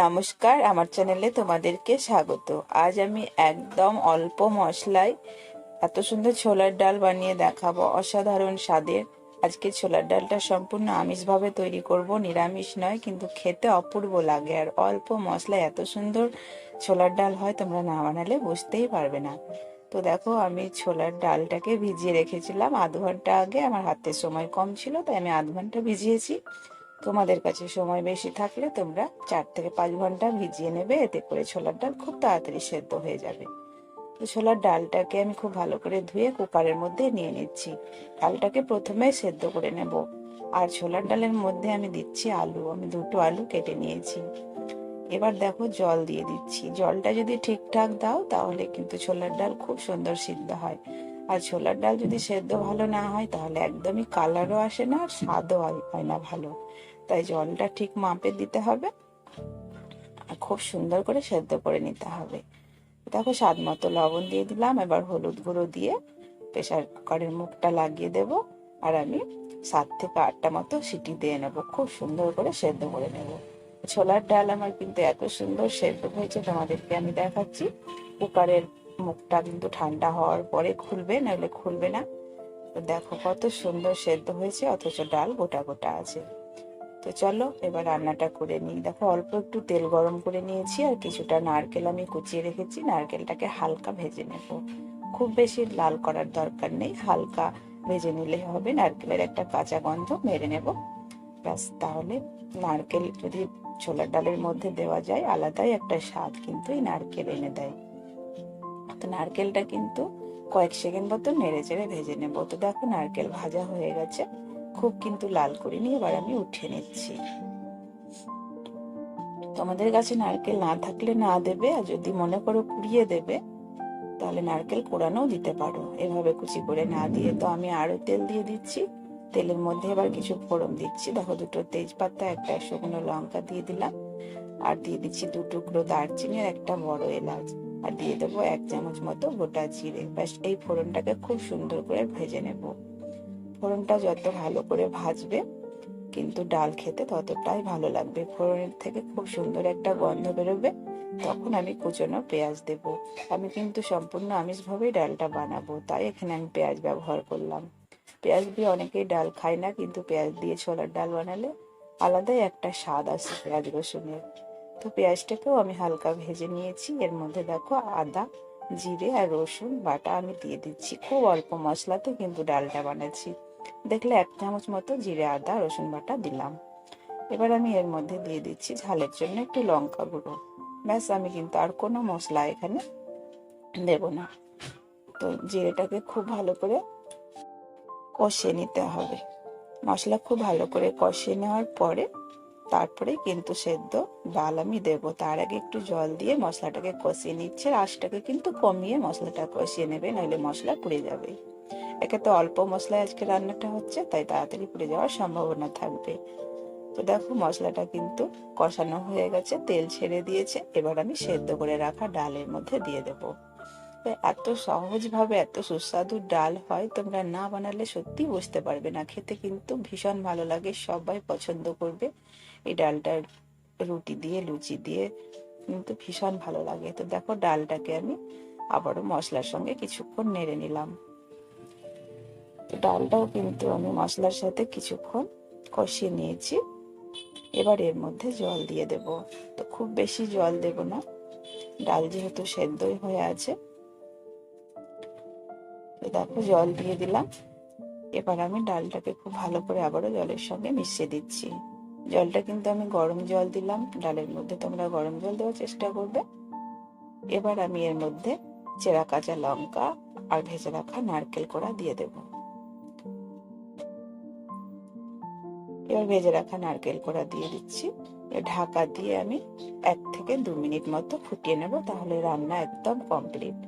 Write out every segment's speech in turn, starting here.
নমস্কার, আমার চ্যানেলে তোমাদেরকে স্বাগত। আজ আমি একদম অল্প মশলায় এত সুন্দর ছোলার ডাল বানিয়ে দেখাবো, অসাধারণ স্বাদের। আজকে ছোলার ডালটা সম্পূর্ণ আমিষভাবে তৈরি করব, নিরামিষ নয়, কিন্তু খেতে অপূর্ব লাগে। আর অল্প মশলায় এত সুন্দর ছোলার ডাল হয়, তোমরা না বানালে বুঝতেই পারবে না। তো দেখো, আমি ছোলার ডালটাকে ভিজিয়ে রেখেছিলাম আধ ঘন্টা আগে। আমার হাতে সময় কম ছিল, তাই আমি আধ ঘন্টা ভিজিয়েছি। তোমাদের কাছে সময় বেশি থাকলে তোমরা 4 থেকে 5 ঘন্টা ভিজিয়ে নেবে, এতে করে ছোলার ডাল খুব তাড়াতাড়ি সেদ্ধ হয়ে যাবে। তো ছোলার ডালটাকে আমি খুব ভালো করে ধুয়ে কুকারের মধ্যে নিয়ে নিচ্ছি। ডালটাকে প্রথমে সেদ্ধ করে নেব। আর ছোলার ডালের মধ্যে আমি দিচ্ছি আলু। আমি 2টো আলু কেটে নিয়েছি। এবার দেখো, জল দিয়ে দিচ্ছি। জলটা যদি ঠিকঠাক দাও তাহলে কিন্তু ছোলার ডাল খুব সুন্দর সিদ্ধ হয়। আর ছোলার ডাল যদি সেদ্ধ ভালো না হয় তাহলে একদমই কালারও আসে না, আর স্বাদও হয় না ভালো। তাই জলটা ঠিক মাপে দিতে হবে আর খুব সুন্দর করে সেদ্ধ করে নিতে হবে। দেখো, স্বাদ মতো লবণ দিয়ে দিলাম। এবার হলুদ গুঁড়ো দিয়ে প্রেসার কুকারের মুখটা লাগিয়ে দেব। আর আমি 7 থেকে 8টা মতো সিটি দিয়ে নেব, খুব সুন্দর করে সেদ্ধ করে নেব। ছোলার ডাল আমার কিন্তু এত সুন্দর সেদ্ধ হয়েছে, তোমাদেরকে আমি দেখাচ্ছি। কুকারের মুখটা কিন্তু ঠান্ডা হওয়ার পরে খুলবে, নাহলে খুলবে না। তো দেখো কত সুন্দর সেদ্ধ হয়েছে, অথচ ডাল গোটা গোটা আছে। তো চলো এবার রান্নাটা করে নিই। দেখো, অল্প একটু তেল গরম করে নিয়েছি, আর কিছুটা নারকেল আমি কুচিয়ে রেখেছি। নারকেলটাকে হালকা ভেজে নেব, খুব বেশি লাল করার দরকার নেই, হালকা ভেজে নিলে হবে। নারকেলের একটা কাঁচা গন্ধ মেরে নেব, ব্যাস। তাহলে নারকেল যদি ছোলার ডালের মধ্যে দেওয়া যায়, আলাদাই একটা স্বাদ কিন্তু এই নারকেল এনে দেয়। তো নারকেলটা কিন্তু কয়েক সেকেন্ড মতো নেড়ে চেড়ে ভেজে নেব। তো দেখো, নারকেল ভাজা হয়ে গেছে, খুব কিন্তু লাল করিনি। এবার আমি উঠিয়ে নিচ্ছি। তোমাদের কাছে নারকেল না থাকলে না দেবে, আর যদি মনে করো কুড়িয়ে দেবে তাহলে নারকেল কোড়ানোও দিতে পারো, এভাবে কুচি করে না দিয়ে। তো আমি আরো তেল দিয়ে দিচ্ছি। তেলের মধ্যে এবার কিছু ফোড়ন দিচ্ছি। দেখো, 2টো তেজপাতা, একটা শুকনো লঙ্কা দিয়ে দিলাম। আর দিয়ে দিচ্ছি 2 টুকরো দারচিনি আর একটা বড় এলাচ। আর দিয়ে দেবো 1 চামচ মতো গোটা জিরে। ব্যাস, এই ফোড়নটাকে খুব সুন্দর করে ভেজে নেব। ফোড়নটা যত ভালো করে ভাজবে কিন্তু ডাল খেতে ততটাই ভালো লাগবে। ফোড়নের থেকে খুব সুন্দর একটা গন্ধ বেরোবে, তখন আমি কুচনো পেঁয়াজ দেব। আমি কিন্তু সম্পূর্ণ আমিষভাবেই ডালটা বানাবো, তাই এখানে আমি পেঁয়াজ ব্যবহার করলাম। পেঁয়াজ দিয়ে অনেকেই ডাল খায় না, কিন্তু পেঁয়াজ দিয়ে ছোলার ডাল বানালে আলাদাই একটা স্বাদ আসে পেঁয়াজ রসুনের। তো পেঁয়াজটাকেও আমি হালকা ভেজে নিয়েছি। এর মধ্যে দেখো, আদা, জিরে আর রসুন বাটা আমি দিয়ে দিচ্ছি। খুব অল্প মশলাতে কিন্তু ডালটা বানাচ্ছি। দেখলে 1 চামচ মতো জিরে, আদা, রসুন বাটা দিলাম। এবার আমি এর মধ্যে দিয়ে দিচ্ছি ঝালের জন্য একটু লঙ্কা গুঁড়ো। ব্যাস, আমি কিন্তু আর কোনো মশলা এখানে দেব না। তো জিরেটাকে খুব ভালো করে কষিয়ে নিতে হবে। মশলা খুব ভালো করে কষিয়ে নেওয়ার পরে তারপরে কিন্তু সেদ্ধ ডাল আমি দেব। তার আগে একটু জল দিয়ে মশলাটাকে কষিয়ে নিচ্ছে। আঁচটাকে কিন্তু কমিয়ে মশলাটা কষিয়ে নেবে, নইলে মশলা পুড়ে যাবে। একে তো অল্প মশলায় আজকে রান্নাটা হচ্ছে, তাই তাড়াতাড়ি পুড়ে যাওয়ার সম্ভাবনা থাকবে। তো দেখো, মশলাটা কিন্তু কষানো হয়ে গেছে, তেল ছেড়ে দিয়েছে। এবার আমি সেদ্ধ করে রাখা ডালের মধ্যে দিয়ে দেব। এত সহজভাবে এত সুস্বাদু ডাল হয়, তোমরা না বানালে সত্যি বুঝতে পারবে না। খেতে কিন্তু ভীষণ ভালো লাগে, সবাই পছন্দ করবে। এই ডালটা রুটি দিয়ে, লুচি দিয়ে কিন্তু ভীষণ ভালো লাগে। তো দেখো, ডালটাকে আমি আবারও মশলার সঙ্গে কিছুক্ষণ নেড়ে নিলাম। তো ডালটাও কিন্তু আমি মশলার সাথে কিছুক্ষণ কষিয়ে নিয়েছি। এবার এর মধ্যে জল দিয়ে দেব। তো খুব বেশি জল দেব না, ডাল যেহেতু সেদ্ধই হয়ে আছে। তো দেখো, জল দিয়ে দিলাম। এবার আমি ডালটাকে খুব ভালো করে আবারও জলের সঙ্গে মিশিয়ে দিচ্ছি। জলটা কিন্তু আমি গরম জল দিলাম, ডালের মধ্যে তোমরা গরম জল দেওয়ার চেষ্টা করবে। এবার আমি এর মধ্যে চেরা কাঁচা লঙ্কা আর ভেজে রাখা নারকেল কোড়া দিয়ে দেব। এবার ভেজে রাখা নারকেল কোড়া দিয়ে দিচ্ছি। ঢাকা দিয়ে আমি 1 থেকে 2 মিনিট মতো ফুটিয়ে নেব, তাহলে রান্না একদম কমপ্লিট।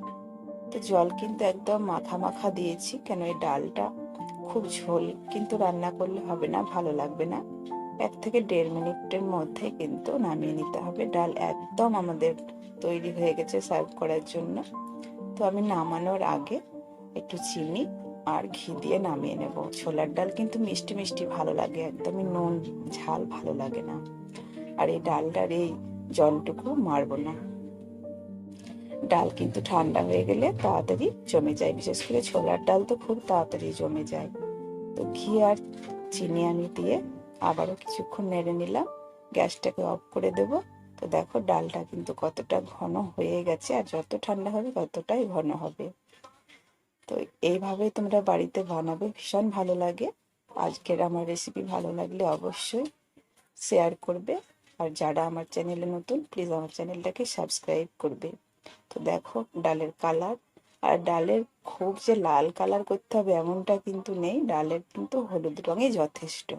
তো জল কিন্তু একদম মাখা মাখা দিয়েছি, কেন এই ডালটা খুব ঝোল কিন্তু রান্না করলে হবে না, ভালো লাগবে না। 1 থেকে 1.5 মিনিটের মধ্যে কিন্তু নামিয়ে নিতে হবে। ডাল একদম আমাদের তৈরি হয়ে গেছে সার্ভ করার জন্য। তো আমি নামানোর আগে একটু চিনি আর ঘি দিয়ে নামিয়ে নেব। ছোলার ডাল কিন্তু মিষ্টি মিষ্টি ভালো লাগে, একদমই নুন ঝাল ভালো লাগে না। আর এই ডালটার এই জলটুকু মারবো না। ডাল কিন্তু ঠান্ডা হয়ে গেলে তাড়াতাড়ি জমে যায়, বিশেষ করে ছোলার ডাল তো খুব তাড়াতাড়ি জমে যায়। তো ঘি আর চিনি আমি দিয়ে আবারও কিছুক্ষণ নেড়ে নিলাম, গ্যাসটাকে অফ করে দেব। তো দেখো ডালটা কিন্তু কতটা ঘন হয়ে গেছে, আর যত ঠান্ডা হবে ততটাই ঘন হবে। তো এইভাবে তোমরা বাড়িতে বানাবে, ভীষণ ভালো লাগে। আজকের আমার রেসিপি ভালো লাগলে অবশ্যই শেয়ার করবে, আর যারা আমার চ্যানেলে নতুন প্লিজ আমার চ্যানেলটাকে সাবস্ক্রাইব করবে। তো দেখো ডালের কালার, আর ডালের খুব যে লাল কালার করতে হবে এমনটা কিন্তু নেই, ডালের কিন্তু হলুদ রঙই যথেষ্ট।